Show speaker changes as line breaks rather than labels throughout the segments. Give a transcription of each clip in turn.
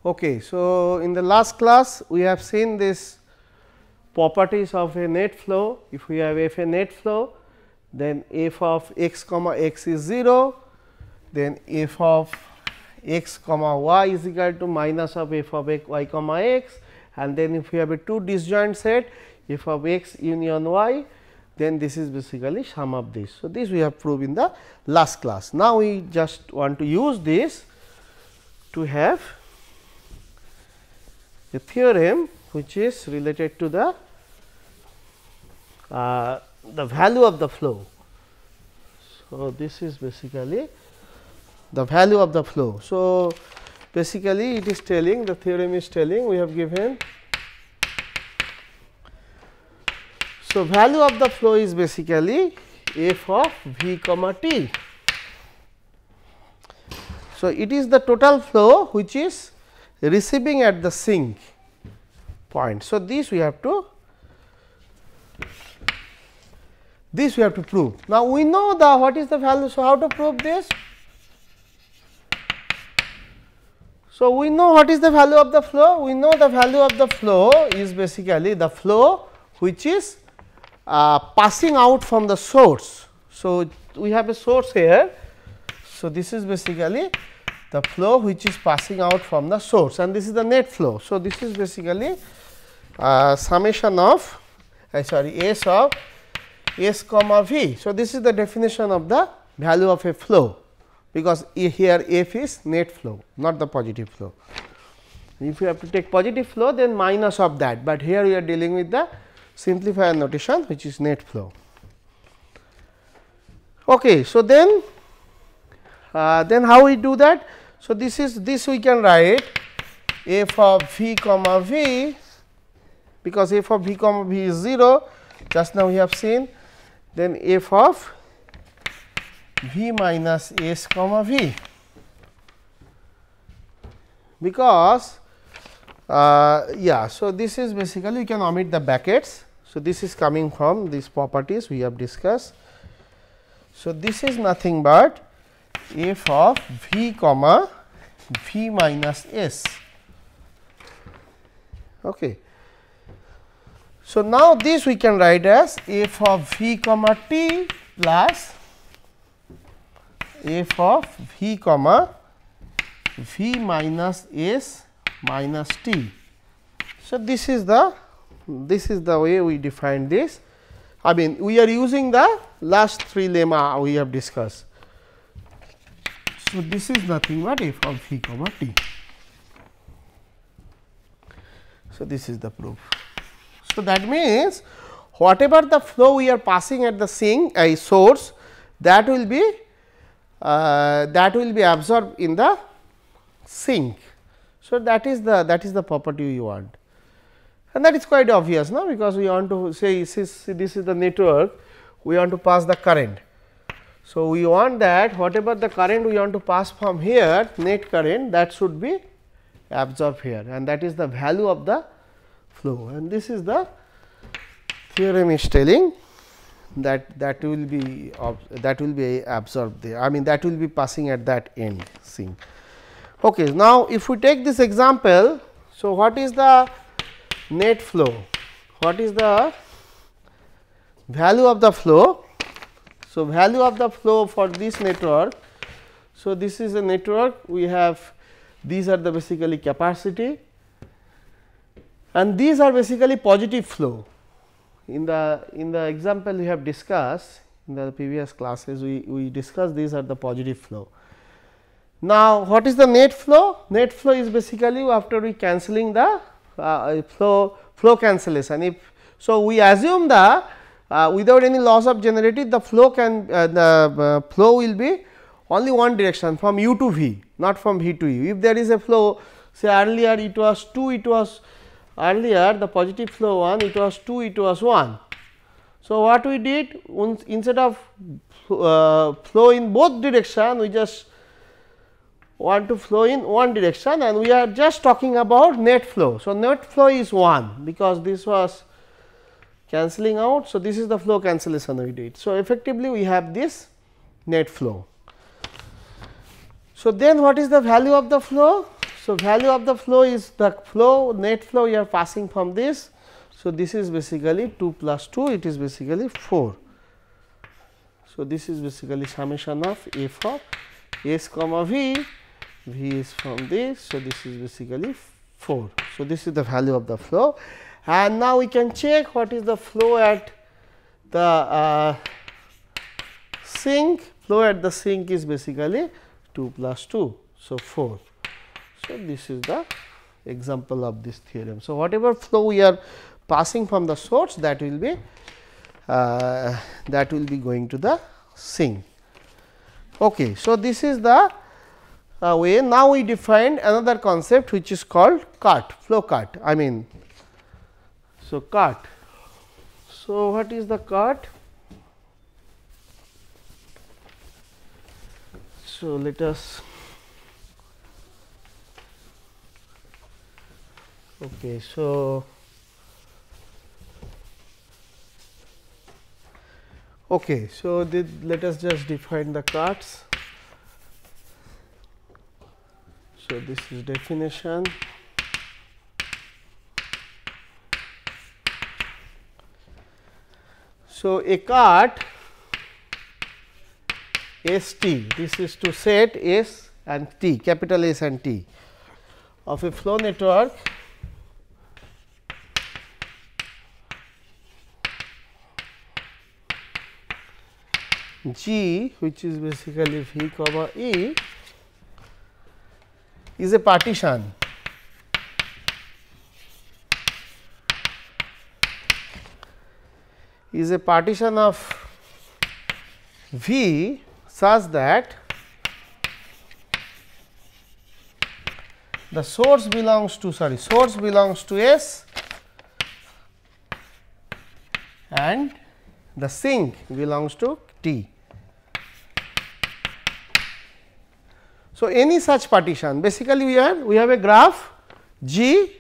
Okay, so in the last class we have seen this properties of a net flow. If we have f a net flow, then f of x comma x is 0, then f of x comma y is equal to minus of f of x y comma x, and then if we have a two disjoint set f of x union y, then this is basically sum of this. So, this we have proved in the last class. Now, we just want to use this to have a theorem which is related to the value of the flow. So, this is basically the value of the flow. So, basically it is telling, the theorem is telling, we have given. So, value of the flow is basically f of v comma t. So, it is the total flow which is receiving at the sink point. So, this we have to prove. Now, we know the what is the value. So, how to prove this? So, we know what is the value of the flow. We know the value of the flow is basically the flow which is passing out from the source. So, we have a source here. So, this is basically the flow which is passing out from the source, and this is the net flow. So, this is basically summation of S of S comma v. So, this is the definition of the value of a flow, because here f is net flow, not the positive flow. If you have to take positive flow, then minus of that, but here we are dealing with the simplifier notation which is net flow. Okay, so then how we do that? So, this we can write f of v comma v, because f of v comma v is 0, just now we have seen, then f of v minus s comma v, because so this is basically, we can omit the brackets. So, this is coming from these properties we have discussed. So, this is nothing but f of v comma v minus s. Okay. So, now this we can write as f of v comma t plus f of v comma v minus s minus t. So, this is the way we define this. I mean, we are using the last three lemma we have discussed. So, this is nothing but f of v comma t. So, this is the proof. So, that means whatever the flow we are passing at the sink source, that will be absorbed in the sink. So, that is the property we want, and that is quite obvious now, because we want to say this is the network, we want to pass the current. So, we want that whatever the current we want to pass from here, net current, that should be absorbed here, and that is the value of the flow, and this is the theorem is telling that will be absorbed there. I mean, that will be passing at that end sink. Okay, now, if we take this example, so what is the net flow? What is the value of the flow? So, value of the flow for this network. So, this is a network, we have these are the basically capacity, and these are basically positive flow. In the example we have discussed in the previous classes, we discussed these are the positive flow. Now, what is the net flow? Net flow is basically after we cancelling the flow cancellation. If so, we assume the without any loss of generative, the flow flow will be only one direction, from u to v, not from v to u. If there is a flow, say earlier it was 2, it was earlier the positive flow 1, it was 2, it was 1. So, what we did, instead of flow in both direction, we just want to flow in one direction, and we are just talking about net flow. So, net flow is 1, because this was cancelling out. So, this is the flow cancellation we did. So, effectively we have this net flow. So, then what is the value of the flow? So, value of the flow is the flow net flow you are passing from this. So, this is basically 2 plus 2, it is basically 4. So, this is basically summation of f of s comma v, v is from this. So, this is basically 4. So, this is the value of the flow, and now we can check what is the flow at the sink. Flow at the sink is basically 2 plus 2. So, 4. So, this is the example of this theorem. So, whatever flow we are passing from the source, that will be going to the sink. Okay. So, this is the way. Now, we defined another concept which is called cut, flow cut. I mean, so cut. So, what is the cut? So, let us okay. So, okay. So, let us just define the cuts. So, this is definition. So, a cut S T, this is to set S and T, capital S and T of a flow network G, which is basically V comma E, is a partition of V such that the source belongs to S and the sink belongs to T. So, any such partition, basically we have a graph G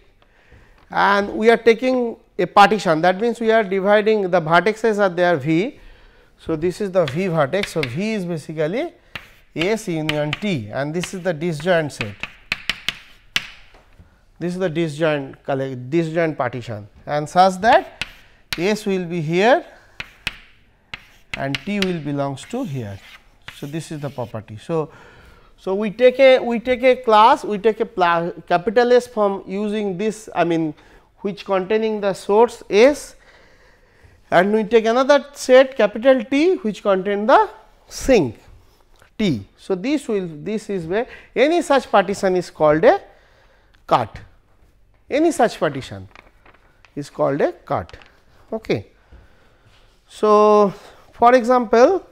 and we are taking a partition, that means we are dividing the vertexes are there V. So, this is the V vertex. So, V is basically S union T and this is the disjoint set. This is the disjoint partition and such that S will be here and T will belongs to here. So, this is the property. So, we take a class, we take a capital S from using this, I mean, which containing the source S, and we take another set capital T which contain the sink T. So, this is where any such partition is called a cut. Any such partition is called a cut. Okay. So, for example,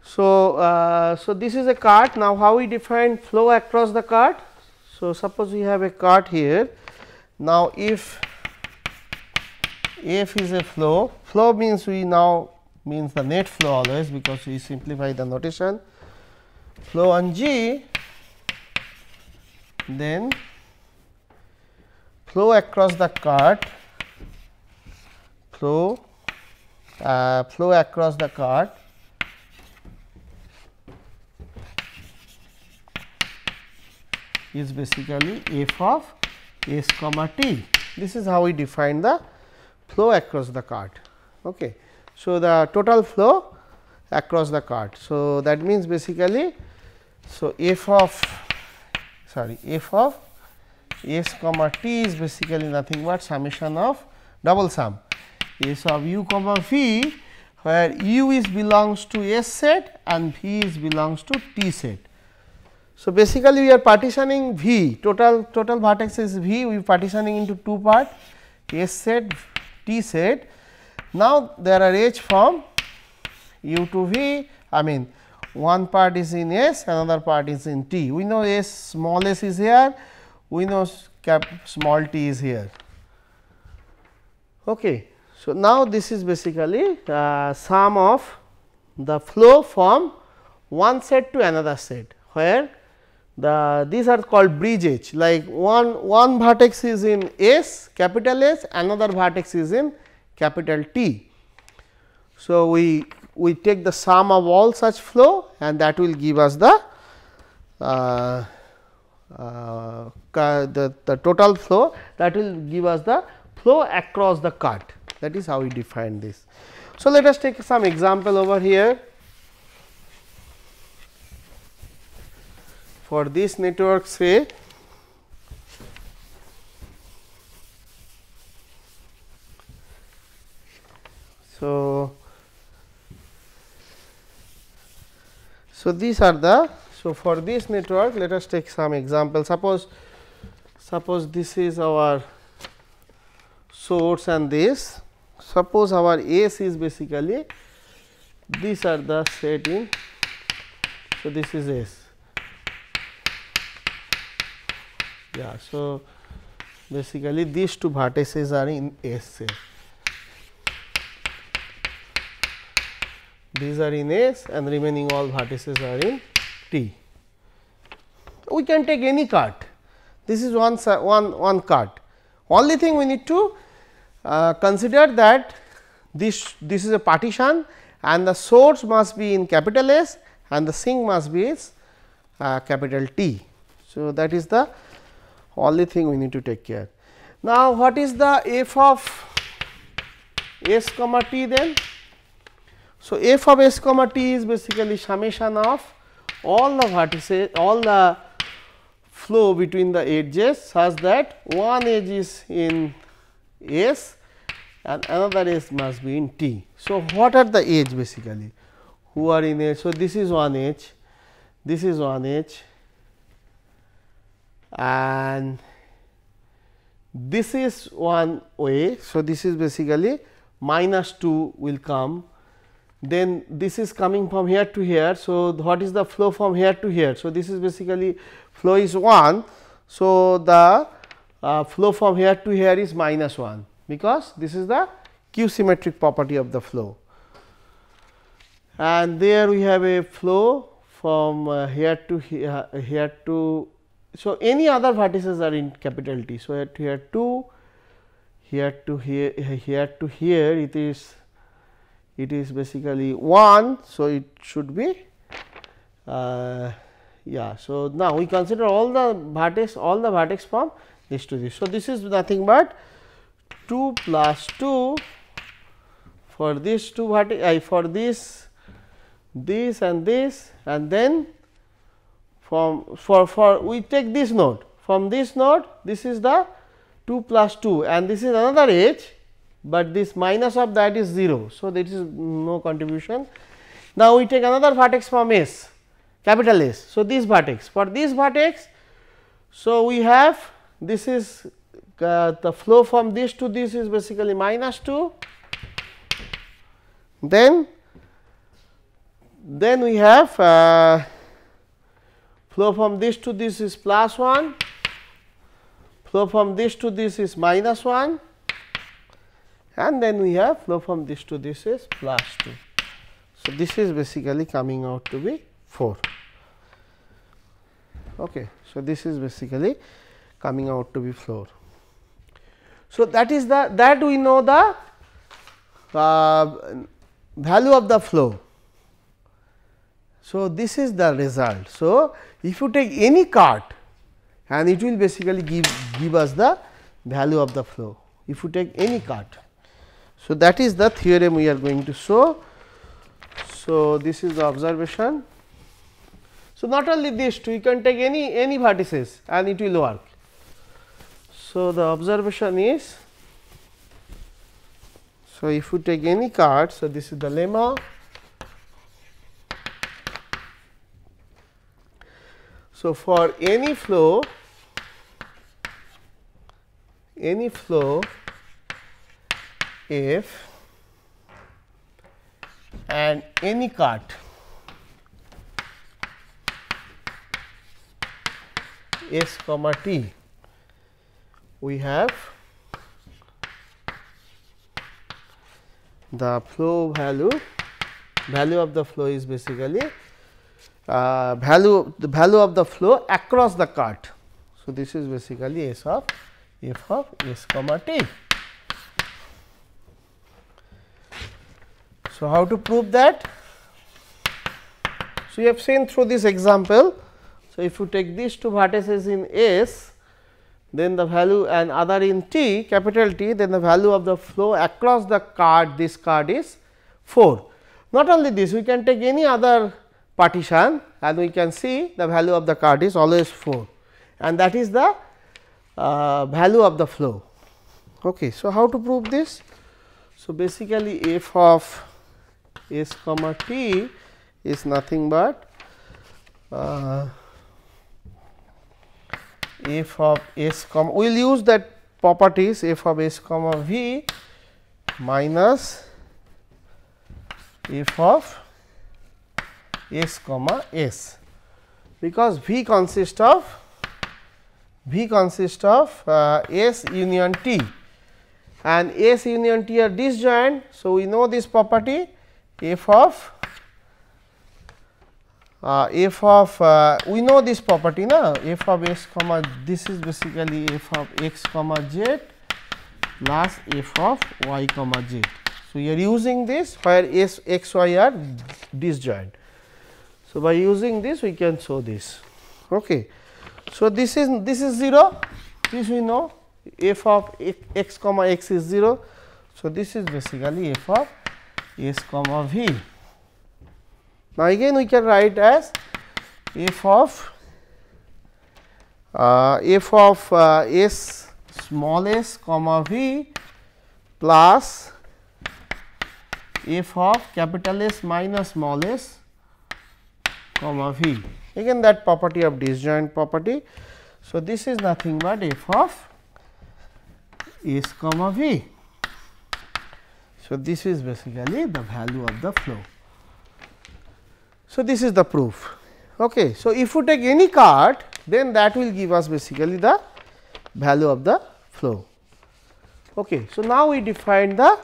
so this is a cut. Now, how we define flow across the cut? So, suppose we have a cut here. Now, if F is a flow, flow means means the net flow always, because we simplify the notation. Flow on G, then flow across the cut, flow across the cut is basically f of S comma T. This is how we define the flow across the cut. Okay. So, the total flow across the cut. So, that means basically, so f of S comma T is basically nothing but summation of double sum S of u comma V, where u is belongs to S set and V is belongs to T set. So, basically we are partitioning V, total vertex is V, we are partitioning into two parts, S set, T set. Now, there are H from u to V, I mean one part is in S, another part is in T. We know S small s is here, we know small t is here. Okay. So, now this is basically sum of the flow from one set to another set, where these are called bridge edge, like one vertex is in S, capital S, another vertex is in capital T. So, we take the sum of all such flow and that will give us the the total flow, that will give us the flow across the cut. That is how we define this. So, let us take some example over here. For this network, say so these are the, so for this network let us take some example. Suppose this is our source and this, suppose our S is basically, these are the set in, so this is S. Yeah, so basically these two vertices are in S, say. These are in S and remaining all vertices are in T. We can take any cut. This is one cut. Only thing we need to consider that this is a partition and the source must be in capital S and the sink must be is capital T. So, that is the only thing we need to take care. Now, what is the f of S comma T then? So, f of S comma T is basically summation of all the vertices, all the flow between the edges such that one edge is in S and another edge must be in T. So, what are the edge basically who are in edge? So, this is one edge, this is one edge and this is one way. So, this is basically minus 2 will come, then this is coming from here to here. So, what is the flow from here to here? So, this is basically flow is 1. So, the flow from here to here is minus 1, because this is the Q symmetric property of the flow. And there we have a flow from here to here to, so any other vertices are in capital T. So, here to here 2, here to here, here to here it is basically 1. So, it should be yeah. So, now we consider all the vertex from this to this. So, this is nothing but 2 plus 2 for this two vertex, for this and this, and then for we take this node, from this node this is the 2 plus 2 and this is another edge, but this minus of that is 0. So, there is no contribution. Now, we take another vertex from S, capital S. So, this vertex, for this vertex, so we have this is the flow from this to this is basically minus 2, then we have flow from this to this is plus 1, flow from this to this is minus 1, and then we have flow from this to this is plus 2. So, this is basically coming out to be 4. Okay. So, this is basically coming out to be 4. So, that is the, that we know the value of the flow. So, this is the result. So, if you take any cut and it will basically give us the value of the flow, if you take any cut. So, that is the theorem we are going to show. So, this is the observation. So, not only this two, you can take any vertices and it will work. So, the observation is, so if you take any cut, so this is the lemma. So, for any flow f and any cut S comma T, we have the flow value of the flow is basically the value of the flow across the cut. So, this is basically S of f of S comma T. So, how to prove that? So, you have seen through this example. So, So, if you take these two vertices in S, then the value and other in T, capital T, then the value of the flow across the card, this card is 4. Not only this, we can take any other partition and we can see the value of the card is always 4, and that is the value of the flow. Okay. So, how to prove this? So, basically f of S comma T is nothing but f of S comma, we will use that properties f of S comma V minus f of S comma S, because V consists of S union T, and S union T are disjoint. So, we know this property f of we know this property na, f of S comma, this is basically f of x comma z plus f of y comma z. So, we are using this where S x y are disjoint. So, by using this we can show this. Okay. So, this is 0, this we know, f of x comma x is 0. So, this is basically f of S comma V. Now, again we can write as f of S small s comma V plus f of capital S minus small s comma V, again that property of disjoint property. So, this is nothing but f of S comma V. So, this is basically the value of the flow. So, this is the proof. Okay. So, if you take any card, then that will give us basically the value of the flow. Okay. So, now we define the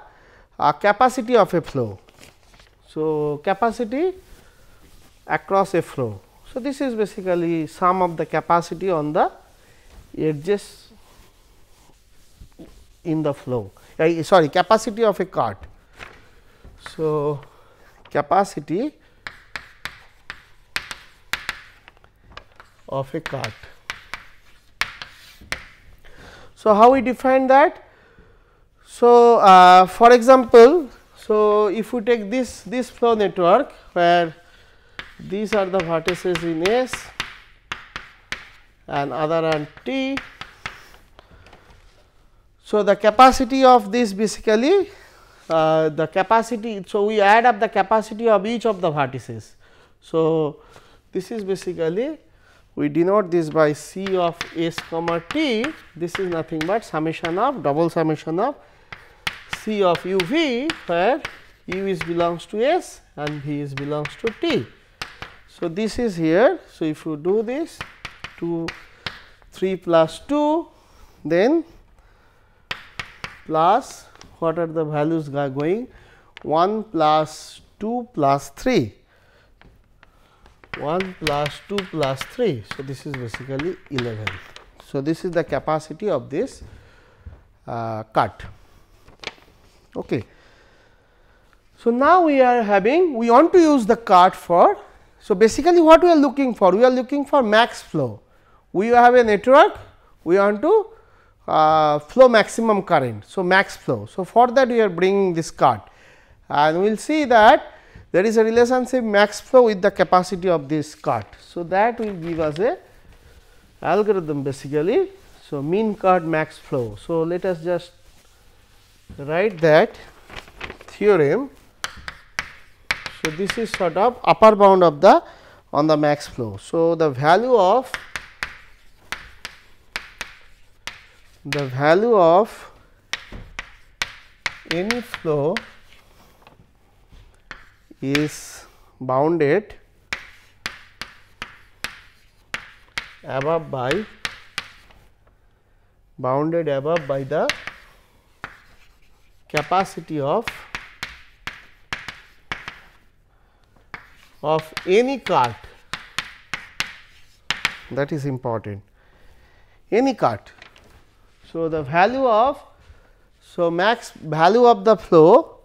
capacity of a flow. So, capacity across a flow. So, this is basically sum of the capacity on the edges in the flow, sorry, capacity of a cart. So, capacity of a cart. So, how we define that? So, for example, so if we take this flow network where these are the vertices in S and other on T. So, the capacity of this basically the capacity. So, we add up the capacity of each of the vertices. So, this is basically we denote this by C of S comma T. This is nothing but summation of double summation of C of U V, where U is belongs to S and V is belongs to T. So, this is here. So, if you do this 2 3 plus 2, then plus what are the values going 1 plus 2 plus 3, 1 plus 2 plus 3. So, this is basically 11. So, this is the capacity of this cut. Okay. So, now we are having, we want to use the cut for. So, basically what we are looking for? We are looking for max flow. We have a network, we want to flow maximum current. So, max flow. So, for that we are bringing this cut, and we will see that there is a relationship max flow with the capacity of this cut. So, that will give us a algorithm basically. So, mean cut max flow. So, let us just write that theorem. So, this is sort of upper bound of the on the max flow. So, the value of any flow is bounded above by the capacity of any cart. That is important, any cart. So, the value of, so max value of the flow.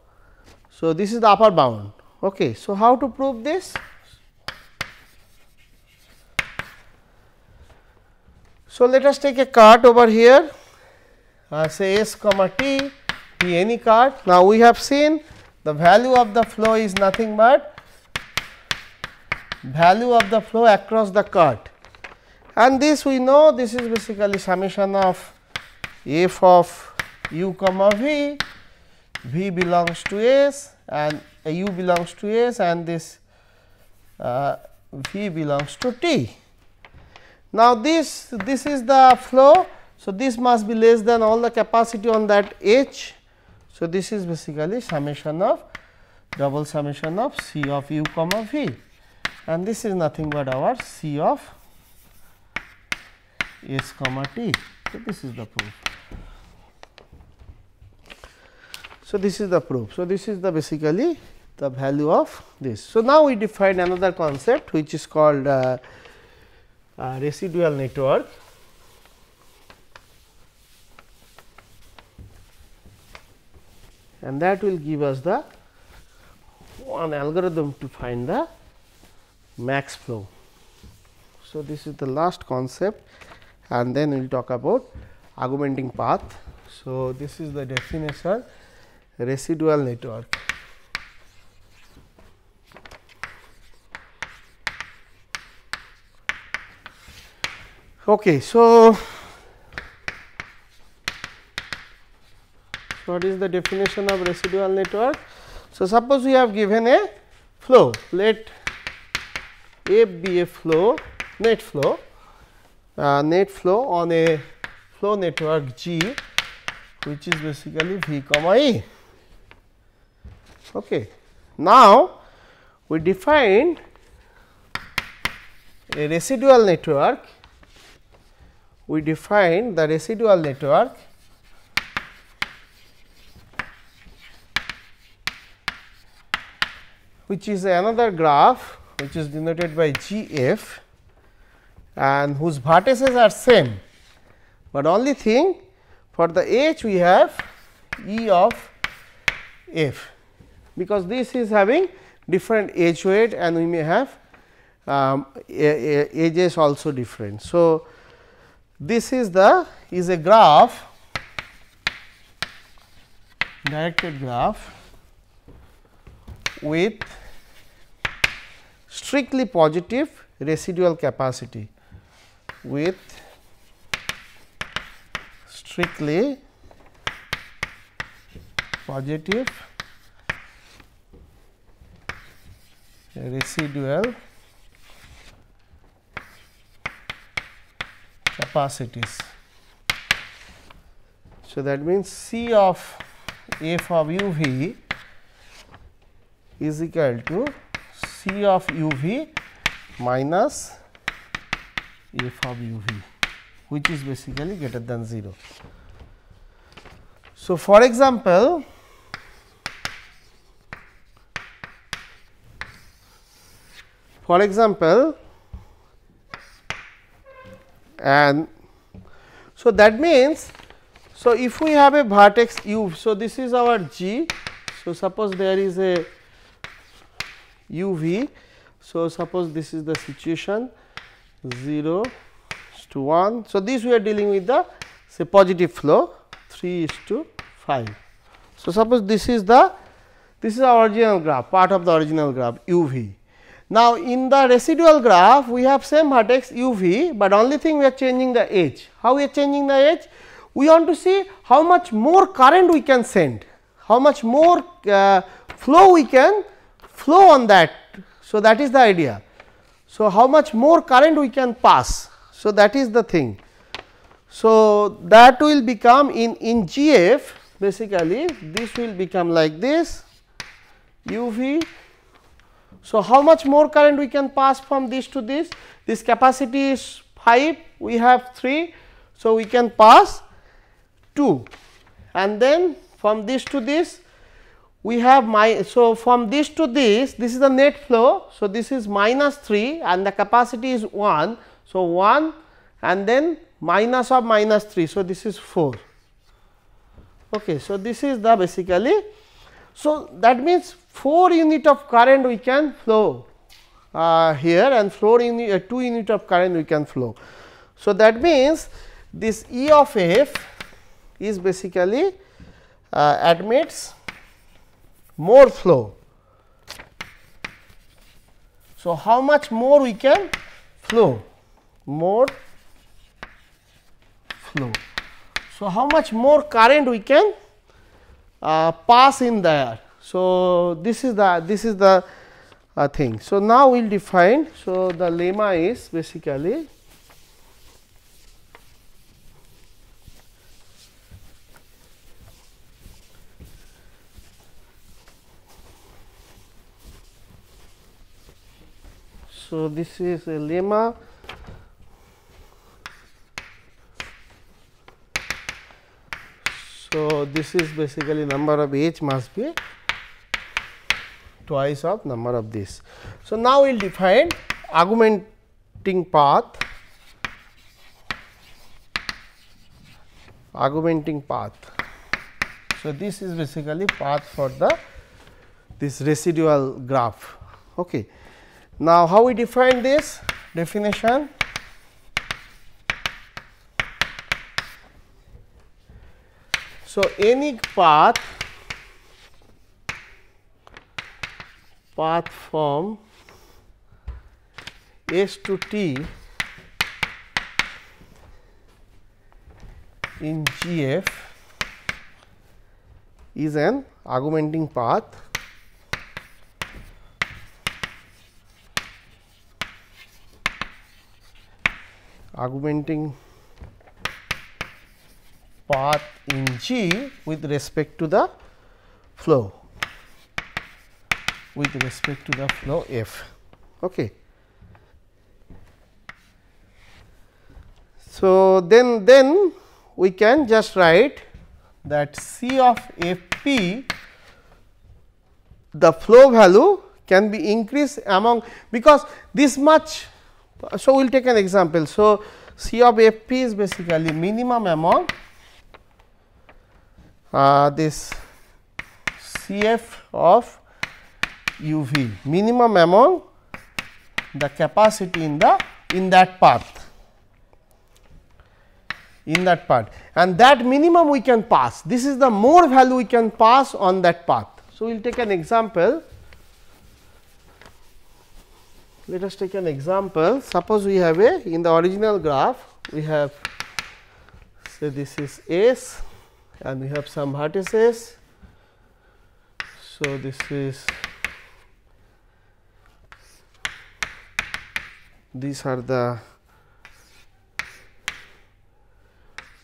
So, this is the upper bound. Okay. So, how to prove this? So, let us take a cart over here, say S comma T, be any cart. Now, we have seen the value of the flow is nothing but value of the flow across the cart, and this we know this is basically summation of f of u comma v, v belongs to S and u belongs to S and this v belongs to T. Now, this is the flow. So, this must be less than all the capacity on that H. So, this is basically summation of double summation of C of u comma v, and this is nothing but our C of S comma T. So, this is the proof. So, this is the proof. So, this is the basically the value of this. So, now we define another concept which is called residual network. And that will give us the one algorithm to find the max flow. So, this is the last concept, and then we will talk about augmenting path. So, this is the definition residual network. Okay, so what is the definition of residual network? So, suppose we have given a flow, let F be a flow, net flow on a flow network G, which is basically V comma E. Okay. Now, we defined a residual network, we define the residual network which is another graph which is denoted by GF and whose vertices are same, but only thing for the H we have E of F, because this is having different edge weight and we may have edges also different. So, this is a graph, directed graph with strictly positive residual capacity, with strictly positive residual capacities. So, that means C of f of u v is equal to C of u v minus f of u v, which is basically greater than 0. So, for example, and so that means, so if we have a vertex u, so this is our G. So, suppose there is a u v. So, suppose this is the situation 0 to 1. So, this we are dealing with the say positive flow 3:5. So, suppose this is our original graph, part of the original graph u v. Now, in the residual graph we have same vertex u v, but only thing we are changing the edge. How we are changing the edge? We want to see how much more current we can send, how much more flow we can flow on that. So, that is the idea. So, how much more current we can pass. So, that is the thing. So, that will become in GF basically this will become like this u v. So, how much more current we can pass from this to this? This capacity is 5, we have 3. So, we can pass 2, and then from this to this we have so from this to this is the net flow. So, this is minus 3 and the capacity is 1. So, 1 and then minus of minus 3. So, this is 4. Okay. So, this is the basically. So, that means 4 unit of current we can flow here and 2 unit of current we can flow. So, that means this E of f is basically admits more flow. So, how much more we can flow? More flow. So, how much more current we can pass in there. So, this is the thing. So, now we will define. So, the lemma is basically so this is a lemma. So, this is basically number of h must be twice of number of this. So, now we will define augmenting path. Augmenting path. So, this is basically path for this residual graph. Okay. Now, how we define this definition? So, any path from S to T in GF is an augmenting path in G with respect to the flow F. Okay. So, then we can just write that C of F p, the flow value can be increased among, because this much. So, we will take an example. So, C of F p is basically minimum among this Cf of u v, minimum among the capacity in that path, and that minimum we can pass. This is the more value we can pass on that path. So, we will take an example. Let us take an example. Suppose we have in the original graph we have, say this is S and we have some vertices. So, this is, these are the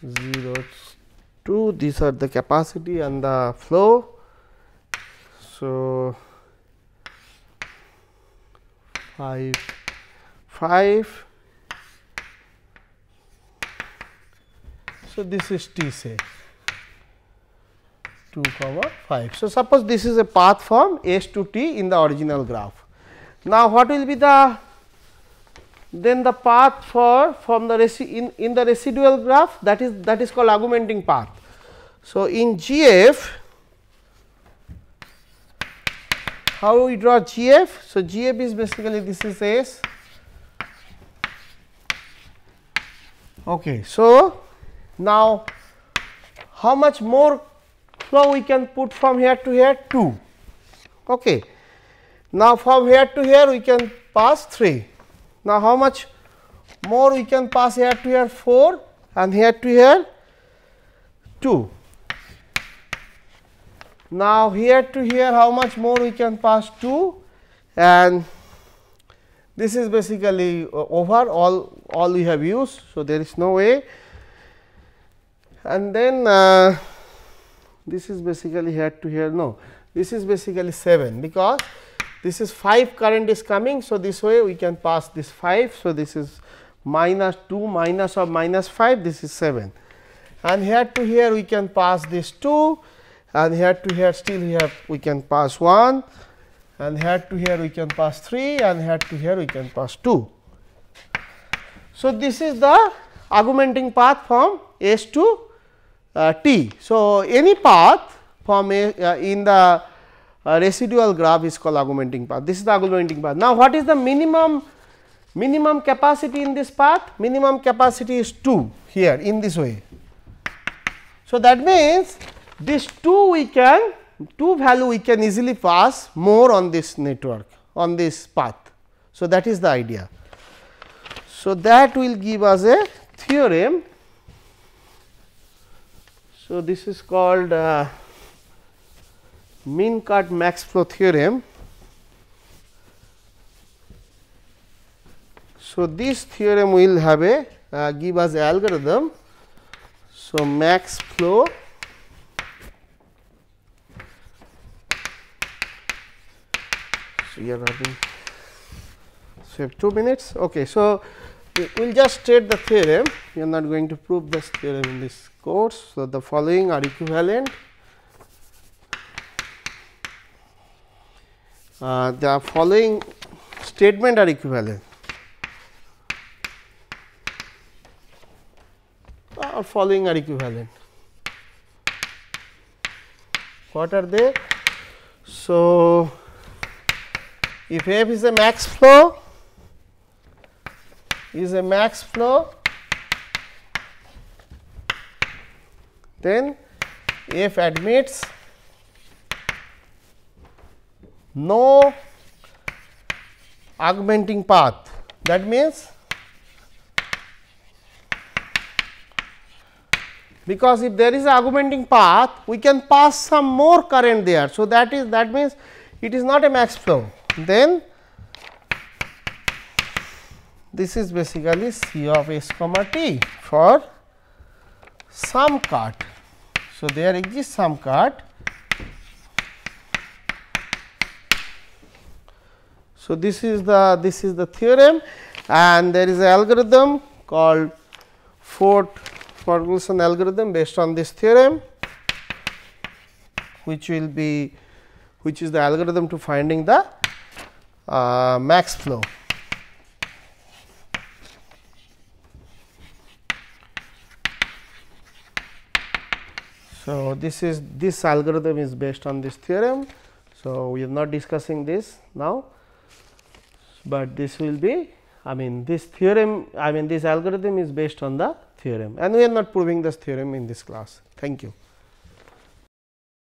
0, 2, these are the capacity and the flow. So, 5, 5. So, this is T, say 2, 5. So, suppose this is a path from S to T in the original graph. Now, what will be the path from the in the residual graph, that is called augmenting path. So, in GF, how we draw GF? So, GF is basically this is S. Okay. So, now how much more flow we can put from here to here? 2. Okay. Now, from here to here we can pass 3. Now, how much more we can pass here to here? 4, and here to here 2. Now, here to here how much more we can pass? 2, and this is basically over all we have used. So, there is no way, and then this is basically here to here, no, this is basically 7, because this is 5 current is coming. So, this way we can pass this 5. So, this is minus 2 minus of minus 5, this is 7, and here to here we can pass this 2, and here to here still we can pass 1, and here to here we can pass 3, and here to here we can pass 2. So, this is the augmenting path from S to T. So, any path from in the residual graph is called augmenting path. This is the augmenting path. Now, what is the minimum minimum capacity in this path, minimum capacity is 2 here in this way. So, that means this 2 value we can easily pass more on this network, on this path. So, that is the idea. So, that will give us a theorem. So, this is called mean cut max flow theorem. So, this theorem will have a give us a algorithm. So, max flow we are having save 2 minutes. Okay. So, we will just state the theorem, we are not going to prove this theorem in this course. So, the following are equivalent. The following statement are equivalent, or following are equivalent. What are they? So, if f is a max flow, then f admits no augmenting path. That means, because if there is a augmenting path, we can pass some more current there. So, that means it is not a max flow. Then this is basically C of s comma t for some cut. So, there exists some cut. So, this is the theorem, and there is an algorithm called Ford-Ferguson algorithm based on this theorem, which is the algorithm to finding the max flow. So, this algorithm is based on this theorem. So, we are not discussing this now, but this will be, this theorem, this algorithm is based on the theorem, and we are not proving this theorem in this class. Thank you.